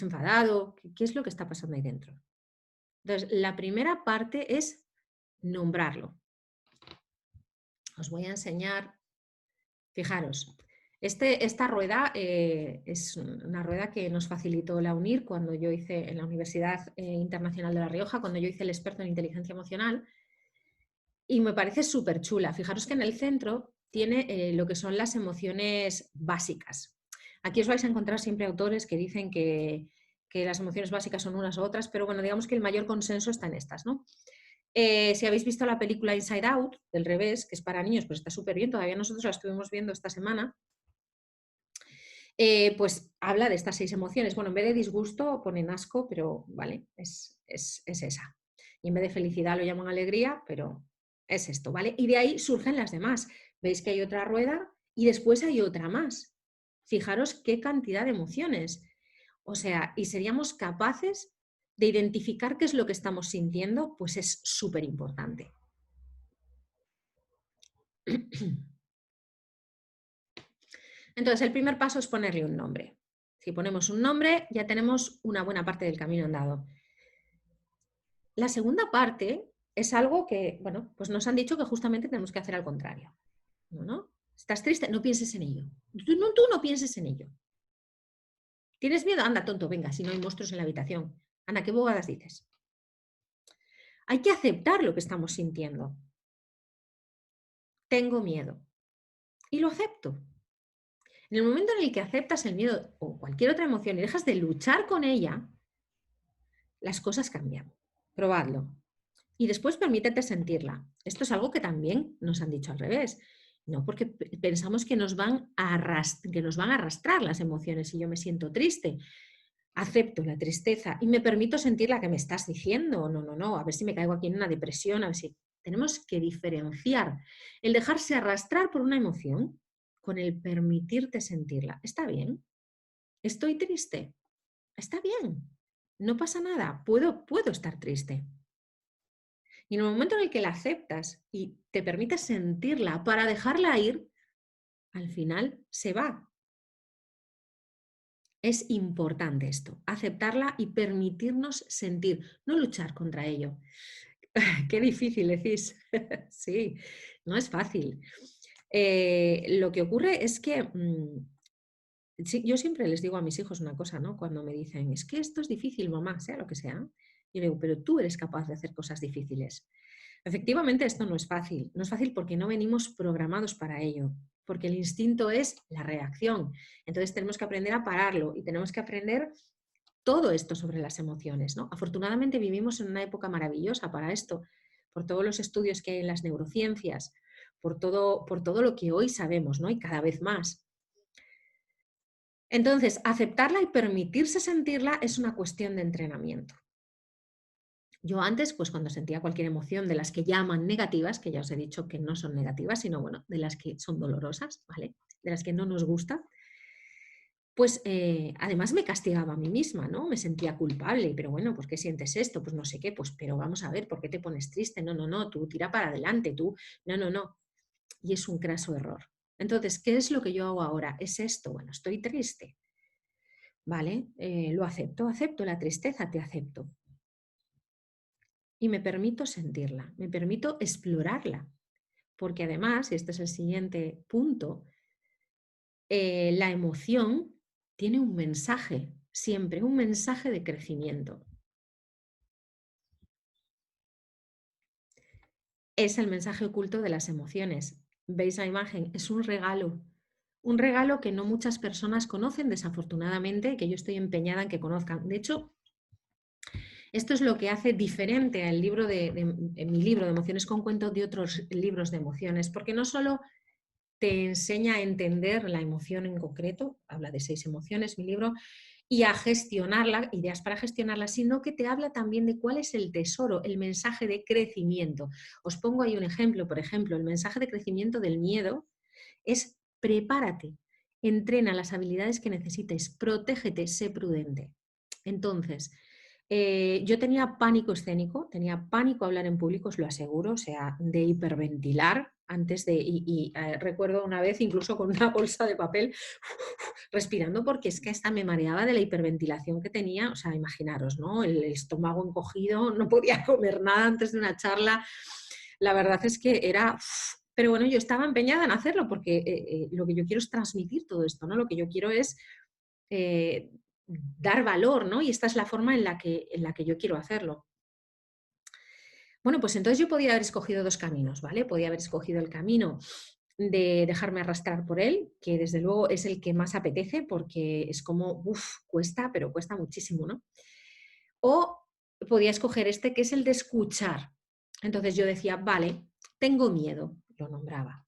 enfadado. ¿Qué es lo que está pasando ahí dentro? Entonces, la primera parte es nombrarlo. Os voy a enseñar, fijaros, esta rueda es una rueda que nos facilitó la UNIR cuando yo hice en la Universidad Internacional de La Rioja, cuando yo hice el experto en inteligencia emocional, y me parece súper chula. Fijaros que en el centro tiene lo que son las emociones básicas. Aquí os vais a encontrar siempre autores que dicen que las emociones básicas son unas u otras, pero bueno, digamos que el mayor consenso está en estas, ¿no? Si habéis visto la película Inside Out, del revés, que es para niños, pues está súper bien, todavía nosotros la estuvimos viendo esta semana, pues habla de estas 6 emociones. Bueno, en vez de disgusto ponen asco, pero vale, es esa. Y en vez de felicidad lo llaman alegría, pero es esto, ¿vale? Y de ahí surgen las demás. Veis que hay otra rueda y después hay otra más. Fijaros qué cantidad de emociones. O sea, y seríamos capaces de identificar qué es lo que estamos sintiendo, pues es súper importante. Entonces, el primer paso es ponerle un nombre. Si ponemos un nombre, ya tenemos una buena parte del camino andado. La segunda parte es algo que, bueno, pues nos han dicho que justamente tenemos que hacer al contrario. ¿No? ¿Estás triste? No pienses en ello. Tú no pienses en ello. ¿Tienes miedo? Anda, tonto, venga, si no hay monstruos en la habitación. Anda, ¿qué bobadas dices? Hay que aceptar lo que estamos sintiendo. Tengo miedo. Y lo acepto. En el momento en el que aceptas el miedo o cualquier otra emoción y dejas de luchar con ella, las cosas cambian. Probadlo. Y después permítete sentirla. Esto es algo que también nos han dicho al revés. No, porque pensamos que nos van a arrastrar las emociones. Si yo me siento triste, acepto la tristeza y me permito sentir la que me estás diciendo. No, no, no, a ver si me caigo aquí en una depresión, a ver si... Tenemos que diferenciar el dejarse arrastrar por una emoción con el permitirte sentirla. Está bien, estoy triste, está bien, no pasa nada, puedo estar triste. Y en el momento en el que la aceptas y te permites sentirla para dejarla ir, al final se va. Es importante esto, aceptarla y permitirnos sentir, no luchar contra ello. Qué difícil decís. Sí, no es fácil. Lo que ocurre es que sí, yo siempre les digo a mis hijos una cosa, ¿no? Cuando me dicen, es que esto es difícil, mamá, sea lo que sea. Yo digo, pero tú eres capaz de hacer cosas difíciles. Efectivamente, esto no es fácil. No es fácil porque no venimos programados para ello, porque el instinto es la reacción. Entonces tenemos que aprender a pararlo y tenemos que aprender todo esto sobre las emociones, ¿no? Afortunadamente vivimos en una época maravillosa para esto, por todos los estudios que hay en las neurociencias, por todo lo que hoy sabemos, ¿no? Y cada vez más. Entonces, aceptarla y permitirse sentirla es una cuestión de entrenamiento. Yo antes, pues cuando sentía cualquier emoción de las que llaman negativas, que ya os he dicho que no son negativas, sino bueno, de las que son dolorosas, ¿vale? De las que no nos gusta, pues además me castigaba a mí misma, ¿no? Me sentía culpable, pero bueno, ¿por qué sientes esto? Pues no sé qué, pues pero vamos a ver, ¿por qué te pones triste? No, no, no, tú tira para adelante, tú, no, no, no. Y es un craso error. Entonces, ¿qué es lo que yo hago ahora? Es esto, bueno, estoy triste, ¿vale? Lo acepto, acepto la tristeza, te acepto. Y me permito sentirla, me permito explorarla, porque además, y este es el siguiente punto, la emoción tiene un mensaje, siempre un mensaje de crecimiento. Es el mensaje oculto de las emociones. ¿Veis la imagen? Es un regalo que no muchas personas conocen, desafortunadamente, que yo estoy empeñada en que conozcan. De hecho, esto es lo que hace diferente al libro en mi libro de Emociones con Cuento de otros libros de emociones, porque no solo te enseña a entender la emoción en concreto, habla de 6 emociones mi libro, y a gestionarla, ideas para gestionarla, sino que te habla también de cuál es el tesoro, el mensaje de crecimiento. Os pongo ahí un ejemplo, por ejemplo, el mensaje de crecimiento del miedo es prepárate, entrena las habilidades que necesites, protégete, sé prudente. Entonces, yo tenía pánico escénico, tenía pánico a hablar en público, os lo aseguro, o sea, de hiperventilar antes de, recuerdo una vez incluso con una bolsa de papel respirando porque es que hasta me mareaba de la hiperventilación que tenía, o sea, imaginaros, ¿no? El estómago encogido, no podía comer nada antes de una charla, la verdad es que era... Pero bueno, yo estaba empeñada en hacerlo porque lo que yo quiero es transmitir todo esto, ¿no? Lo que yo quiero es eh, dar valor, ¿no? Y esta es la forma en la que yo quiero hacerlo. Bueno, pues entonces yo podía haber escogido 2 caminos, ¿vale? Podía haber escogido el camino de dejarme arrastrar por él, que desde luego es el que más apetece porque es como, uff, cuesta, pero cuesta muchísimo, ¿no? O podía escoger este que es el de escuchar. Entonces yo decía, vale, tengo miedo, lo nombraba.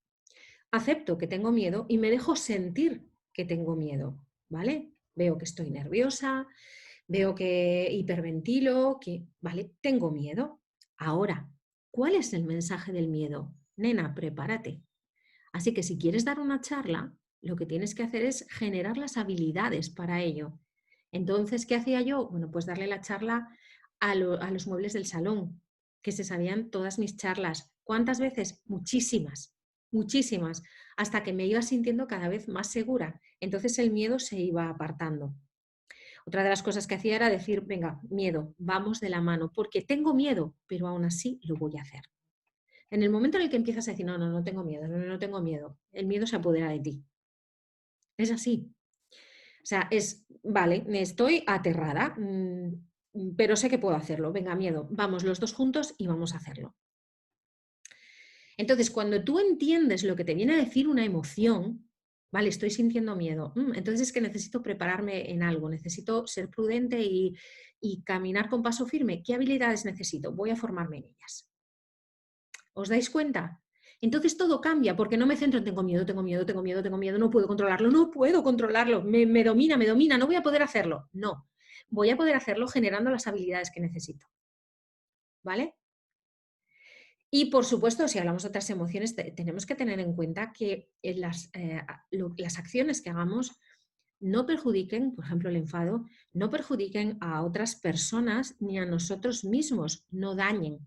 Acepto que tengo miedo y me dejo sentir que tengo miedo, ¿vale? Veo que estoy nerviosa, veo que hiperventilo, que, vale, tengo miedo. Ahora, ¿cuál es el mensaje del miedo? Nena, prepárate. Así que si quieres dar una charla, lo que tienes que hacer es generar las habilidades para ello. Entonces, ¿qué hacía yo? Bueno, pues darle la charla a los muebles del salón, que se sabían todas mis charlas. ¿Cuántas veces? Muchísimas, muchísimas, hasta que me iba sintiendo cada vez más segura. Entonces el miedo se iba apartando. Otra de las cosas que hacía era decir, venga, miedo, vamos de la mano, porque tengo miedo, pero aún así lo voy a hacer. En el momento en el que empiezas a decir, no, no, no tengo miedo, no, no tengo miedo, el miedo se apodera de ti. Es así. O sea, es, vale, me estoy aterrada, pero sé que puedo hacerlo. Venga, miedo, vamos los dos juntos y vamos a hacerlo. Entonces, cuando tú entiendes lo que te viene a decir una emoción, vale, estoy sintiendo miedo, entonces es que necesito prepararme en algo, necesito ser prudente y caminar con paso firme. ¿Qué habilidades necesito? Voy a formarme en ellas. ¿Os dais cuenta? Entonces todo cambia porque no me centro en tengo miedo, tengo miedo, tengo miedo, tengo miedo, no puedo controlarlo, no puedo controlarlo, me domina, no voy a poder hacerlo. No, voy a poder hacerlo generando las habilidades que necesito. ¿Vale? Y por supuesto, si hablamos de otras emociones, tenemos que tener en cuenta que las acciones que hagamos no perjudiquen, por ejemplo, el enfado, no perjudiquen a otras personas ni a nosotros mismos, no dañen.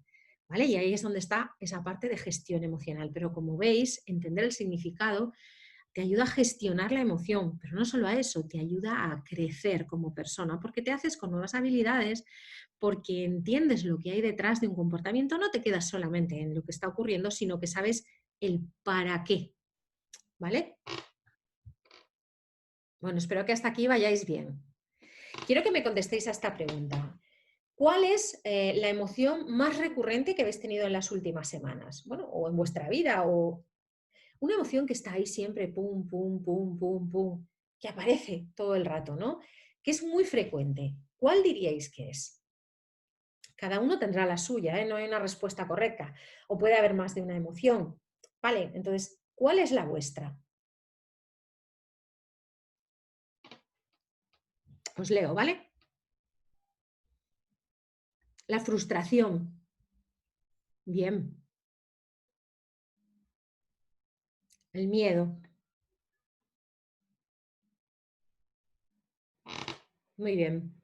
¿Vale? Y ahí es donde está esa parte de gestión emocional. Pero como veis, entender el significado te ayuda a gestionar la emoción, pero no solo a eso, te ayuda a crecer como persona, porque te haces con nuevas habilidades, porque entiendes lo que hay detrás de un comportamiento, no te quedas solamente en lo que está ocurriendo, sino que sabes el para qué, ¿vale? Bueno, espero que hasta aquí vayáis bien. Quiero que me contestéis a esta pregunta. ¿Cuál es la emoción más recurrente que habéis tenido en las últimas semanas? Bueno, o en vuestra vida, o una emoción que está ahí siempre, pum, pum, pum, pum, pum, que aparece todo el rato, ¿no? Que es muy frecuente. ¿Cuál diríais que es? Cada uno tendrá la suya, ¿eh? No hay una respuesta correcta. O puede haber más de una emoción. Vale, entonces, ¿cuál es la vuestra? Os leo, ¿vale? La frustración. Bien. El miedo. Muy bien.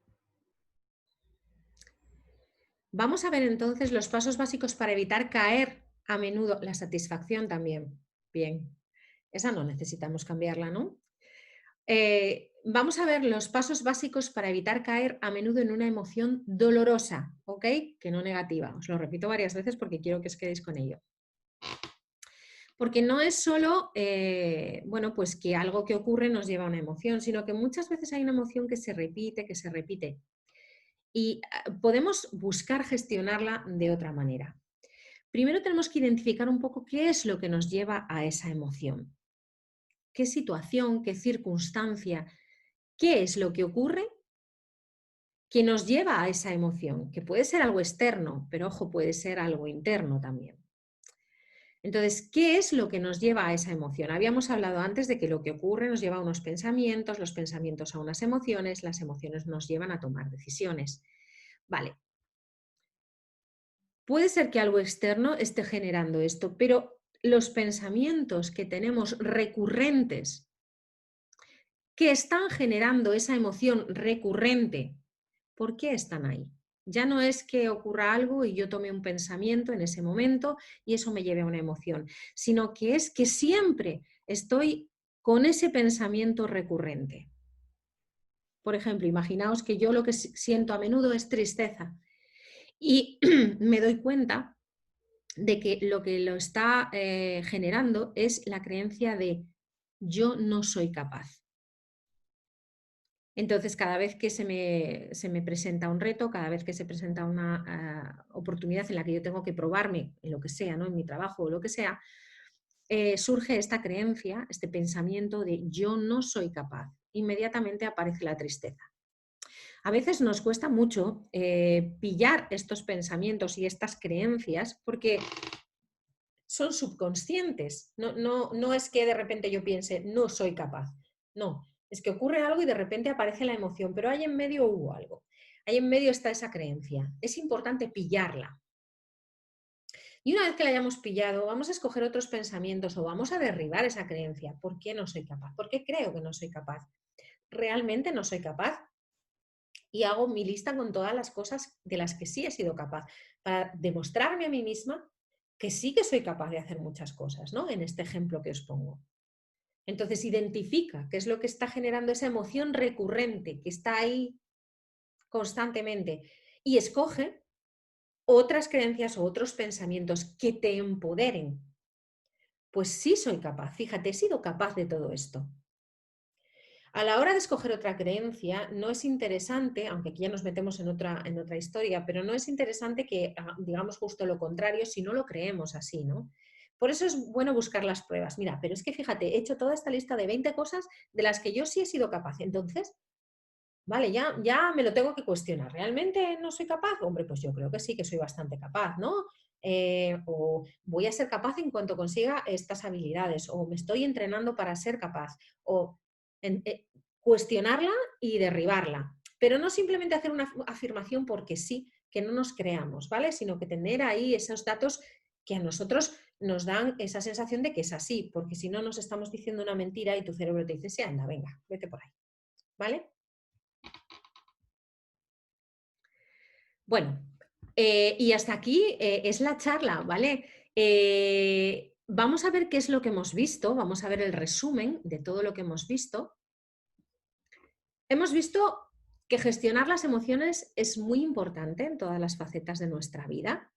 Vamos a ver entonces los pasos básicos para evitar caer a menudo. La satisfacción también. Bien. Esa no necesitamos cambiarla, ¿no? Vamos a ver los pasos básicos para evitar caer a menudo en una emoción dolorosa, ¿ok? Que no negativa. Os lo repito varias veces porque quiero que os quedéis con ello. Porque no es solo, bueno, pues que algo que ocurre nos lleva a una emoción, sino que muchas veces hay una emoción que se repite, que se repite. Y podemos buscar gestionarla de otra manera. Primero tenemos que identificar un poco qué es lo que nos lleva a esa emoción. ¿Qué situación, qué circunstancia, qué es lo que ocurre que nos lleva a esa emoción? Que puede ser algo externo, pero ojo, puede ser algo interno también. Entonces, ¿qué es lo que nos lleva a esa emoción? Habíamos hablado antes de que lo que ocurre nos lleva a unos pensamientos, los pensamientos a unas emociones, las emociones nos llevan a tomar decisiones. Vale. Puede ser que algo externo esté generando esto, pero los pensamientos que tenemos recurrentes, que están generando esa emoción recurrente, ¿por qué están ahí? Ya no es que ocurra algo y yo tome un pensamiento en ese momento y eso me lleve a una emoción, sino que es que siempre estoy con ese pensamiento recurrente. Por ejemplo, imaginaos que yo lo que siento a menudo es tristeza y me doy cuenta de que lo está generando es la creencia de yo no soy capaz. Entonces, cada vez que se me presenta un reto, cada vez que se presenta una oportunidad en la que yo tengo que probarme en lo que sea, ¿no? En mi trabajo o lo que sea, surge esta creencia, este pensamiento de yo no soy capaz. Inmediatamente aparece la tristeza. A veces nos cuesta mucho pillar estos pensamientos y estas creencias porque son subconscientes. No es que de repente yo piense, no soy capaz. No, es que ocurre algo y de repente aparece la emoción, pero ahí en medio hubo algo. Ahí en medio está esa creencia. Es importante pillarla. Y una vez que la hayamos pillado, vamos a escoger otros pensamientos o vamos a derribar esa creencia. ¿Por qué no soy capaz? ¿Por qué creo que no soy capaz? ¿Realmente no soy capaz? Y hago mi lista con todas las cosas de las que sí he sido capaz, para demostrarme a mí misma que sí que soy capaz de hacer muchas cosas, ¿no? En este ejemplo que os pongo. Entonces, identifica qué es lo que está generando esa emoción recurrente, que está ahí constantemente, y escoge otras creencias o otros pensamientos que te empoderen. Pues sí soy capaz, fíjate, he sido capaz de todo esto. A la hora de escoger otra creencia, no es interesante, aunque aquí ya nos metemos en otra historia, pero no es interesante que digamos justo lo contrario si no lo creemos así, ¿no? Por eso es bueno buscar las pruebas. Mira, pero es que fíjate, he hecho toda esta lista de 20 cosas de las que yo sí he sido capaz. Entonces, vale, ya me lo tengo que cuestionar. ¿Realmente no soy capaz? Hombre, pues yo creo que sí que soy bastante capaz, ¿no? o voy a ser capaz en cuanto consiga estas habilidades, o me estoy entrenando para ser capaz, o cuestionarla y derribarla. Pero no simplemente hacer una afirmación porque sí, que no nos creamos, ¿vale? Sino que tener ahí esos datos que a nosotros nos dan esa sensación de que es así, porque si no nos estamos diciendo una mentira y tu cerebro te dice, sí, anda, venga, vete por ahí, ¿vale? Bueno, y hasta aquí es la charla, ¿vale? Vamos a ver qué es lo que hemos visto, vamos a ver el resumen de todo lo que hemos visto. Hemos visto que gestionar las emociones es muy importante en todas las facetas de nuestra vida,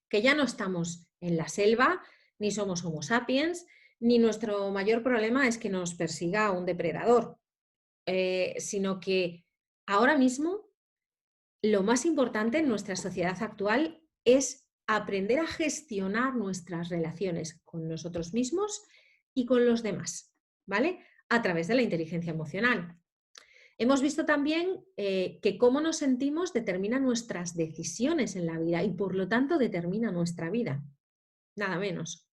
que ya no estamos en la selva, ni somos Homo sapiens, ni nuestro mayor problema es que nos persiga un depredador, sino que ahora mismo lo más importante en nuestra sociedad actual es aprender a gestionar nuestras relaciones con nosotros mismos y con los demás, ¿vale? A través de la inteligencia emocional. Hemos visto también que cómo nos sentimos determina nuestras decisiones en la vida y por lo tanto determina nuestra vida, nada menos.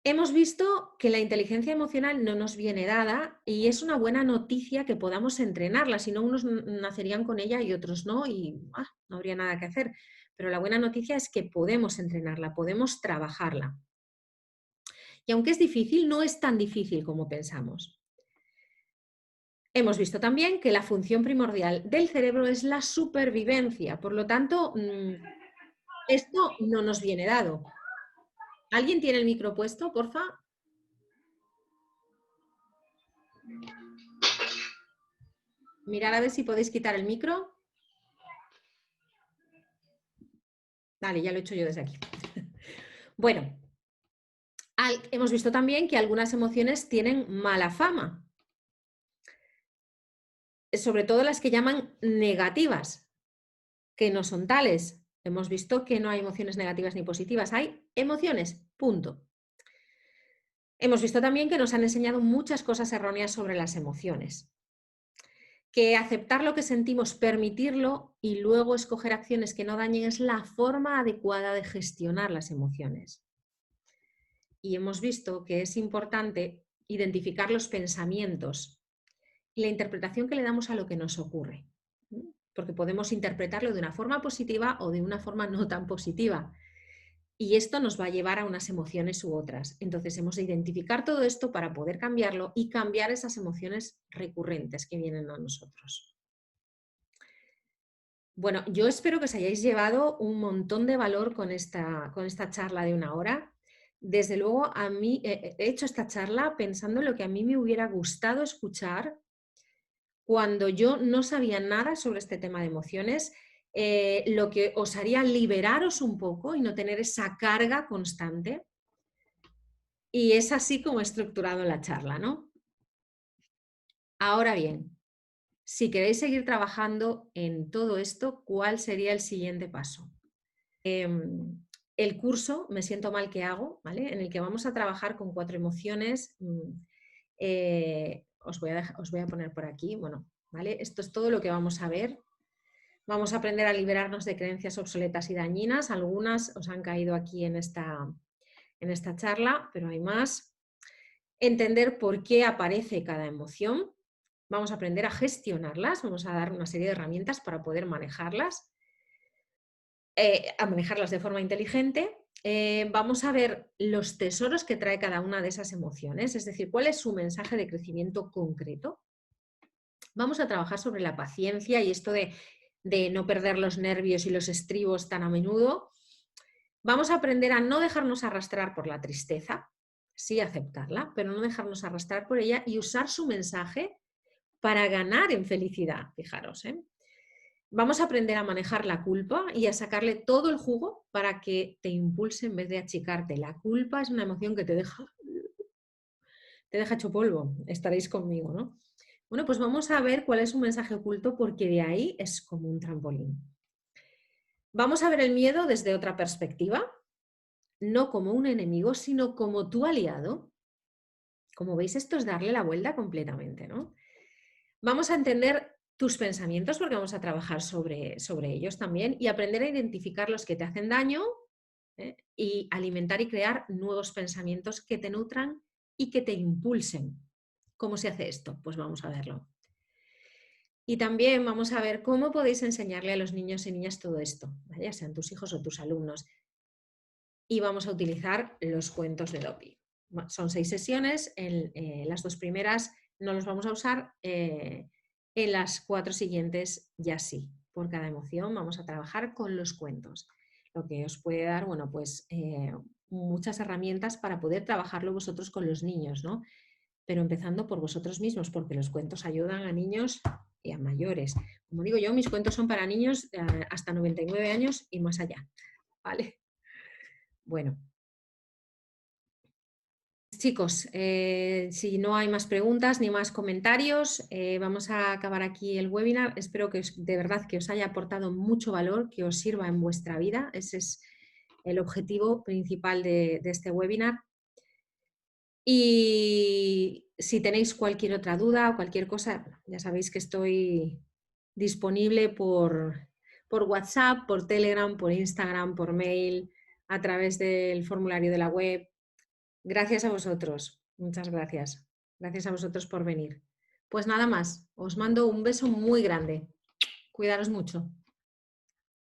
Hemos visto que la inteligencia emocional no nos viene dada y es una buena noticia que podamos entrenarla, si no unos nacerían con ella y otros no y no habría nada que hacer. Pero la buena noticia es que podemos entrenarla, podemos trabajarla. Y aunque es difícil, no es tan difícil como pensamos. Hemos visto también que la función primordial del cerebro es la supervivencia, por lo tanto, esto no nos viene dado. ¿Alguien tiene el micro puesto, porfa? Mirad a ver si podéis quitar el micro. Vale, ya lo he hecho yo desde aquí. Bueno, hemos visto también que algunas emociones tienen mala fama, sobre todo las que llaman negativas, que no son tales. Hemos visto que no hay emociones negativas ni positivas, hay emociones, punto. Hemos visto también que nos han enseñado muchas cosas erróneas sobre las emociones, que aceptar lo que sentimos, permitirlo y luego escoger acciones que no dañen es la forma adecuada de gestionar las emociones. Y hemos visto que es importante identificar los pensamientos y la interpretación que le damos a lo que nos ocurre, porque podemos interpretarlo de una forma positiva o de una forma no tan positiva. Y esto nos va a llevar a unas emociones u otras. Entonces hemos de identificar todo esto para poder cambiarlo y cambiar esas emociones recurrentes que vienen a nosotros. Bueno, yo espero que os hayáis llevado un montón de valor con esta charla de 1 hora. Desde luego, a mí he hecho esta charla pensando en lo que a mí me hubiera gustado escuchar cuando yo no sabía nada sobre este tema de emociones, lo que os haría liberaros un poco y no tener esa carga constante. Y es así como he estructurado la charla, ¿no? Ahora bien, si queréis seguir trabajando en todo esto, ¿cuál sería el siguiente paso? El curso Me siento mal, ¿qué hago? ¿Vale? En el que vamos a trabajar con 4 emociones. Os voy a poner por aquí, bueno, ¿vale? Esto es todo lo que vamos a ver. Vamos a aprender a liberarnos de creencias obsoletas y dañinas. Algunas os han caído aquí en esta charla, pero hay más. Entender por qué aparece cada emoción. Vamos a aprender a gestionarlas, vamos a dar una serie de herramientas para poder manejarlas, a manejarlas de forma inteligente. Vamos a ver los tesoros que trae cada una de esas emociones, es decir, cuál es su mensaje de crecimiento concreto. Vamos a trabajar sobre la paciencia y esto de no perder los nervios y los estribos tan a menudo. Vamos a aprender a no dejarnos arrastrar por la tristeza, sí aceptarla, pero no dejarnos arrastrar por ella y usar su mensaje para ganar en felicidad, fijaros. Vamos a aprender a manejar la culpa y a sacarle todo el jugo para que te impulse en vez de achicarte. La culpa es una emoción que te deja hecho polvo, estaréis conmigo, ¿no? Bueno, pues vamos a ver cuál es un mensaje oculto porque de ahí es como un trampolín. Vamos a ver el miedo desde otra perspectiva, no como un enemigo, sino como tu aliado. Como veis, esto es darle la vuelta completamente, ¿no? Vamos a entender tus pensamientos, porque vamos a trabajar sobre ellos también, y aprender a identificar los que te hacen daño, y alimentar y crear nuevos pensamientos que te nutran y que te impulsen. ¿Cómo se hace esto? Pues vamos a verlo. Y también vamos a ver cómo podéis enseñarle a los niños y niñas todo esto, ¿vale? Ya sean tus hijos o tus alumnos. Y vamos a utilizar los cuentos de Dopey. Son 6 sesiones, las 2 primeras no los vamos a usar, en las 4 siguientes ya sí. Por cada emoción vamos a trabajar con los cuentos, lo que os puede dar, bueno, pues muchas herramientas para poder trabajarlo vosotros con los niños, ¿no? Pero empezando por vosotros mismos, porque los cuentos ayudan a niños y a mayores. Como digo yo, mis cuentos son para niños hasta 99 años y más allá, ¿vale? Bueno, chicos, si no hay más preguntas ni más comentarios, vamos a acabar aquí el webinar. Espero que de verdad que os haya aportado mucho valor, que os sirva en vuestra vida. Ese es el objetivo principal de este webinar. Y si tenéis cualquier otra duda o cualquier cosa, ya sabéis que estoy disponible por WhatsApp, por Telegram, por Instagram, por mail, a través del formulario de la web. Gracias a vosotros, muchas gracias. Gracias a vosotros por venir. Pues nada más, os mando un beso muy grande. Cuidaros mucho.